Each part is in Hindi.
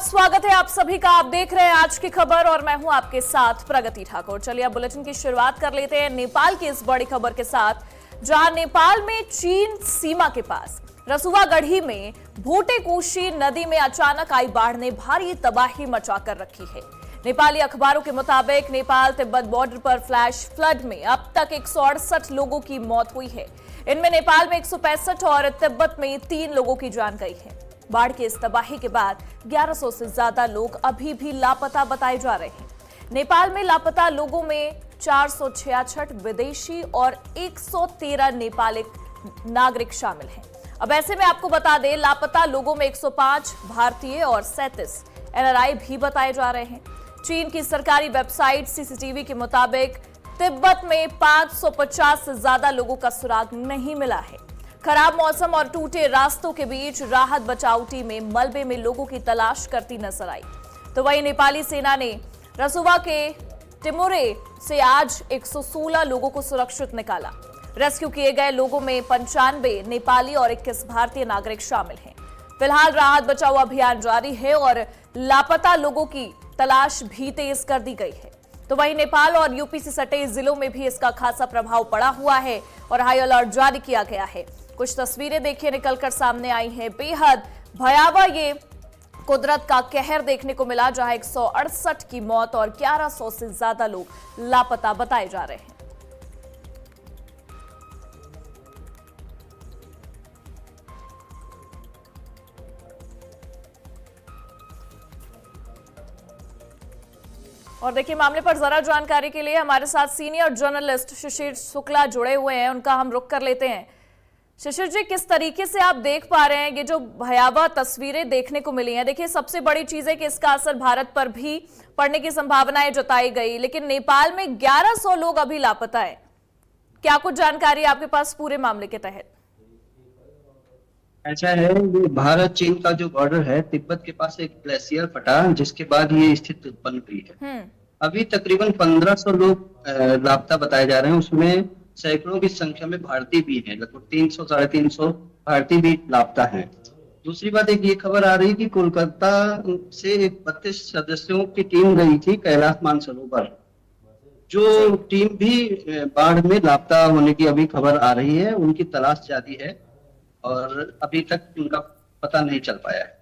स्वागत है आप सभी का। आप देख रहे हैं आज की खबर और मैं हूं आपके साथ प्रगति ठाकुर। चलिए अब बुलेटिन की शुरुआत कर लेते हैं नेपाल की इस बड़ी खबर के साथ, जहां नेपाल में चीन सीमा के पास रसुवा गढ़ी में भूटेकोशी नदी में अचानक आई बाढ़ ने भारी तबाही मचाकर रखी है। नेपाली अखबारों के मुताबिक नेपाल तिब्बत बॉर्डर पर फ्लैश फ्लड में अब तक 168 लोगों की मौत हुई है। इनमें नेपाल में 165 और तिब्बत में 3 लोगों की जान गई है। बाढ़ की इस तबाही के बाद 1100 से ज्यादा लोग अभी भी लापता बताए जा रहे हैं। नेपाल में लापता लोगों में 466 विदेशी और 113 नेपाली नागरिक शामिल हैं। अब ऐसे में आपको बता दें, लापता लोगों में 105 भारतीय और 37 एनआरआई भी बताए जा रहे हैं। चीन की सरकारी वेबसाइट सीसीटीवी के मुताबिक तिब्बत में 550 से ज्यादा लोगों का सुराग नहीं मिला है। खराब मौसम और टूटे रास्तों के बीच राहत बचाव टीमें मलबे में लोगों की तलाश करती नजर आई। तो वहीं नेपाली सेना ने रसुवा के टिमुरे से आज 116 लोगों को सुरक्षित निकाला। रेस्क्यू किए गए लोगों में 95 नेपाली और 21 भारतीय नागरिक शामिल हैं। फिलहाल राहत बचाव अभियान जारी है और लापता लोगों की तलाश भी तेज कर दी गई है। तो वहीं नेपाल और यूपी से सटे जिलों में भी इसका खासा प्रभाव पड़ा हुआ है और हाई अलर्ट जारी किया गया है। कुछ तस्वीरें देखिए निकलकर सामने आई हैं। बेहद भयावह ये कुदरत का कहर देखने को मिला, जहां 168 की मौत और 1100 से ज्यादा लोग लापता बताए जा रहे हैं। और देखिए, मामले पर जरा जानकारी के लिए हमारे साथ सीनियर जर्नलिस्ट शिशिर शुक्ला जुड़े हुए हैं, उनका हम रुख कर लेते हैं। शिशिर जी, किस तरीके से आप देख पा रहे हैं ये जो भयावह तस्वीरें देखने को मिली हैं? देखिए, सबसे बड़ी चीज है कि इसका असर भारत पर भी पड़ने की संभावनाएं जताई गई, लेकिन नेपाल में 1100 लोग अभी लापता हैं। क्या कुछ जानकारी आपके पास पूरे मामले के तहत? ऐसा है, ये भारत चीन का जो बॉर्डर है, तिब्बत के पास एक ग्लेशियर फटा, जिसके बाद ये स्थिति उत्पन्न हुई है। अभी तकरीबन 1500 लोग लापता बताए जा रहे हैं। उसमें सैकड़ों की संख्या में भारतीय भी हैं, लगभग 300 साढ़े 300 भारतीय भी लापता हैं। दूसरी बात, एक ये खबर आ रही कि कोलकाता से एक 32 सदस्यों की टीम गई थी कैलाश मानसरोवर। जो टीम भी बाढ़ में लापता होने की अभी खबर आ रही है, उनकी तलाश जारी है और अभी तक उनका पता नहीं चल पाया है।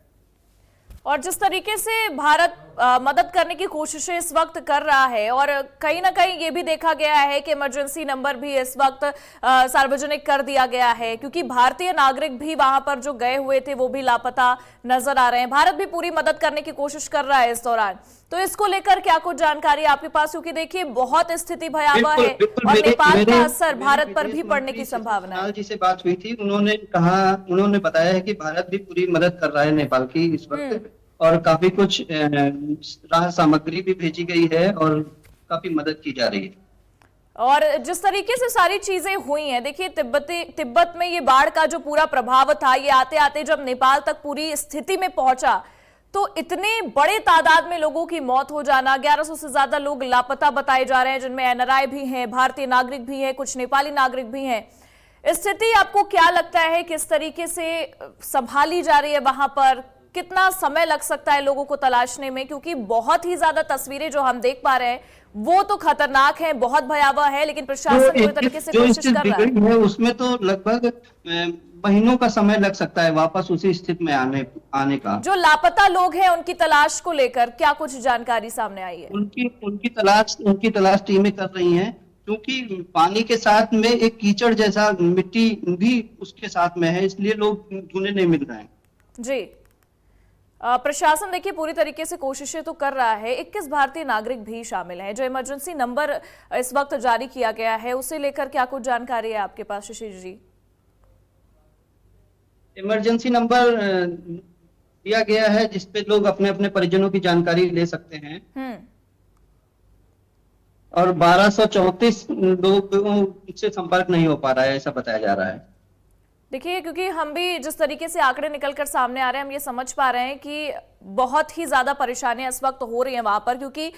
और जिस तरीके से भारत मदद करने की कोशिशें इस वक्त कर रहा है, और कहीं ना कहीं ये भी देखा गया है कि इमरजेंसी नंबर भी इस वक्त सार्वजनिक कर दिया गया है, क्योंकि भारतीय नागरिक भी वहां पर जो गए हुए थे वो भी लापता नजर आ रहे हैं। भारत भी पूरी मदद करने की कोशिश कर रहा है इस दौरान। तो इसको लेकर क्या कुछ जानकारी आपके पास? क्योंकि देखिए, बहुत स्थिति भयावह है और नेपाल का असर भारत पर भी पड़ने की संभावना है। जी से बात हुई थी, उन्होंने बताया है कि भारत भी पूरी मदद कर रहा है नेपाल की इस वक्त, और काफी कुछ राहत सामग्री भी भेजी गई है और काफी मदद की जा रही है। और जिस तरीके से सारी चीजें हुई हैं, देखिए तिब्बत में ये बाढ़ का जो पूरा प्रभाव था, ये आते आते जब नेपाल तक पूरी स्थिति में पहुंचा तो इतने बड़े तादाद में लोगों की मौत हो जाना, 1100 से ज्यादा लोग लापता बताए जा रहे हैं, जिनमें एनआरआई भी हैं, भारतीय नागरिक भी हैं, कुछ नेपाली नागरिक भी हैं। स्थिति आपको क्या लगता है किस तरीके से संभाली जा रही है वहां पर? कितना समय लग सकता है लोगों को तलाशने में? क्योंकि बहुत ही ज्यादा तस्वीरें जो हम देख पा रहे हैं वो तो खतरनाक है, बहुत भयावह है, लेकिन प्रशासन पूरी तरीके से कोशिश कर रहा है। उसमें तो लगभग महीनों का समय लग सकता है वापस उसी स्थिति में आने का। जो लापता लोग हैं उनकी तलाश को लेकर क्या कुछ जानकारी सामने आई है? उनकी तलाश टीमें कर रही हैं, क्योंकि पानी के साथ में एक कीचड़ जैसा मिट्टी भी उसके साथ में है, इसलिए लोग ढूंढने नहीं मिल रहे हैं। जी, प्रशासन देखिए पूरी तरीके से कोशिशें तो कर रहा है। 21 भारतीय नागरिक भी शामिल हैं। जो इमरजेंसी नंबर इस वक्त जारी किया गया है, उसे लेकर क्या कुछ जानकारी है आपके पास शिशिर जी? इमरजेंसी नंबर दिया गया है जिसपे लोग अपने अपने परिजनों की जानकारी ले सकते हैं। और 1234 लोगों से संपर्क नहीं हो पा रहा है, ऐसा बताया जा रहा है। देखिए, क्योंकि हम भी जिस तरीके से आंकड़े निकलकर सामने आ रहे हैं, हम ये समझ पा रहे हैं कि बहुत ही ज्यादा परेशानियां इस वक्त हो रही हैं वहां पर, क्योंकि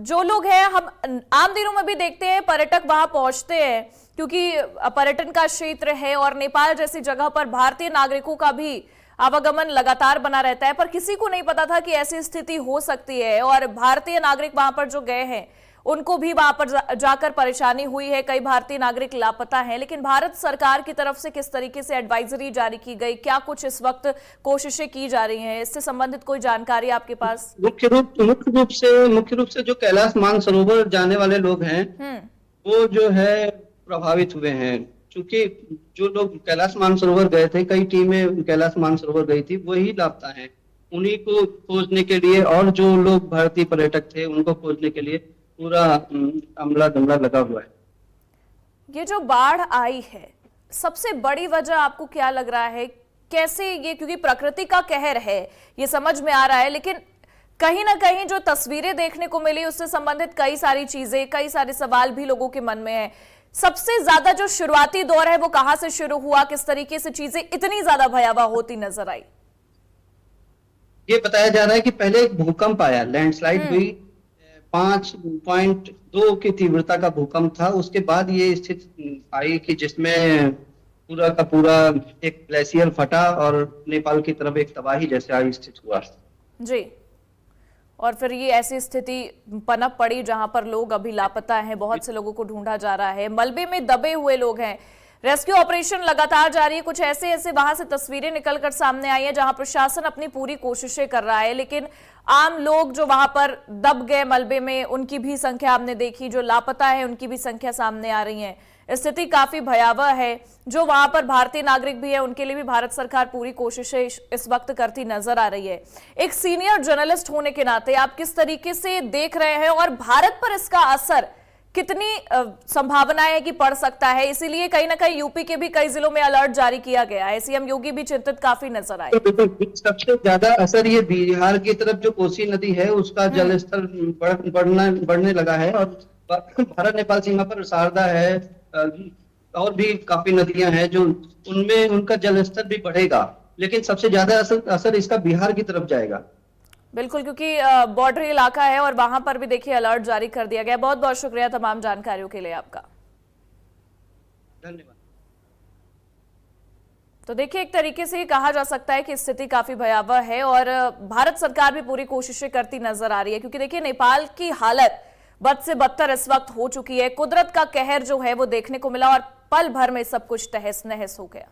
जो लोग हैं, हम आम दिनों में भी देखते हैं पर्यटक वहां पहुंचते हैं क्योंकि पर्यटन का क्षेत्र है, और नेपाल जैसी जगह पर भारतीय नागरिकों का भी आवागमन लगातार बना रहता है, पर किसी को नहीं पता था कि ऐसी स्थिति हो सकती है। और भारतीय नागरिक वहां पर जो गए हैं उनको भी वहां पर जाकर परेशानी हुई है, कई भारतीय नागरिक लापता हैं। लेकिन भारत सरकार की तरफ से किस तरीके से एडवाइजरी जारी की गई, क्या कुछ इस वक्त कोशिशें की जा रही हैं, इससे संबंधित कोई जानकारी आपके पास? मुख्य रूप से जो कैलाश मानसरोवर जाने वाले लोग हैं वो जो है प्रभावित हुए हैं, क्योंकि जो लोग कैलाश मानसरोवर गए थे, कई टीमें कैलाश मानसरोवर गई थी, वही लापता हैं। उन्हीं को खोजने के लिए और जो लोग भारतीय पर्यटक थे उनको खोजने के लिए पूरा अमला दमला लगा हुआ है। ये जो बाढ़ आई है, सबसे बड़ी वजह आपको क्या लग रहा है? कैसे ये, क्योंकि प्रकृति का कहर है ये समझ में आ रहा है, लेकिन कहीं ना कहीं जो तस्वीरें देखने को मिली उससे संबंधित कई सारी चीजें, कई सारे सवाल भी लोगों के मन में है। सबसे ज्यादा जो शुरुआती दौर है वो कहां से शुरू हुआ, किस तरीके से चीजें इतनी ज्यादा भयावह होती नजर आई? ये बताया जा रहा है कि पहले एक भूकंप आया, लैंडस्लाइड हुई, 5.2 की तीव्रता का भूकंप था। उसके बाद ये स्थिति आई कि जिसमें पूरा का पूरा एक ग्लेशियर फटा और नेपाल की तरफ एक तबाही जैसे आई स्थिति हुआ जी। और फिर ये ऐसी स्थिति पनप पड़ी जहां पर लोग अभी लापता हैं, बहुत से लोगों को ढूंढा जा रहा है, मलबे में दबे हुए लोग हैं। रेस्क्यू ऑपरेशन लगातार जारी है। कुछ ऐसे वहां से तस्वीरें निकलकर सामने आई हैं जहां प्रशासन अपनी पूरी कोशिशें कर रहा है, लेकिन आम लोग जो वहां पर दब गए मलबे में उनकी भी संख्या हमने देखी, जो लापता है उनकी भी संख्या सामने आ रही है। स्थिति काफी भयावह है। जो वहां पर भारतीय नागरिक भी है उनके लिए भी भारत सरकार पूरी कोशिशें इस वक्त करती नजर आ रही है। एक सीनियर जर्नलिस्ट होने के नाते आप किस तरीके से देख रहे हैं और भारत पर इसका असर कितनी संभावनाएं है कि पड़ सकता है? इसीलिए कहीं ना कहीं यूपी के भी कई जिलों में अलर्ट जारी किया गया है। सीएम योगी भी चिंतित काफी नजर आए। तो सबसे ज्यादा असर ये बिहार की तरफ जो कोसी नदी है उसका जलस्तर बढ़ने लगा है, और भारत नेपाल सीमा पर शारदा है और भी काफी नदियां हैं जो उनमें उनका जलस्तर भी बढ़ेगा, लेकिन सबसे ज्यादा असर इसका बिहार की तरफ जाएगा। बिल्कुल, क्योंकि बॉर्डर इलाका है और वहां पर भी देखिए अलर्ट जारी कर दिया गया। बहुत बहुत शुक्रिया तमाम जानकारियों के लिए आपका। धन्यवाद। तो देखिए, एक तरीके से कहा जा सकता है कि स्थिति काफी भयावह है और भारत सरकार भी पूरी कोशिशें करती नजर आ रही है, क्योंकि देखिए नेपाल की हालत बद से बदतर इस वक्त हो चुकी है। कुदरत का कहर जो है वो देखने को मिला और पल भर में सब कुछ तहस नहस हो गया।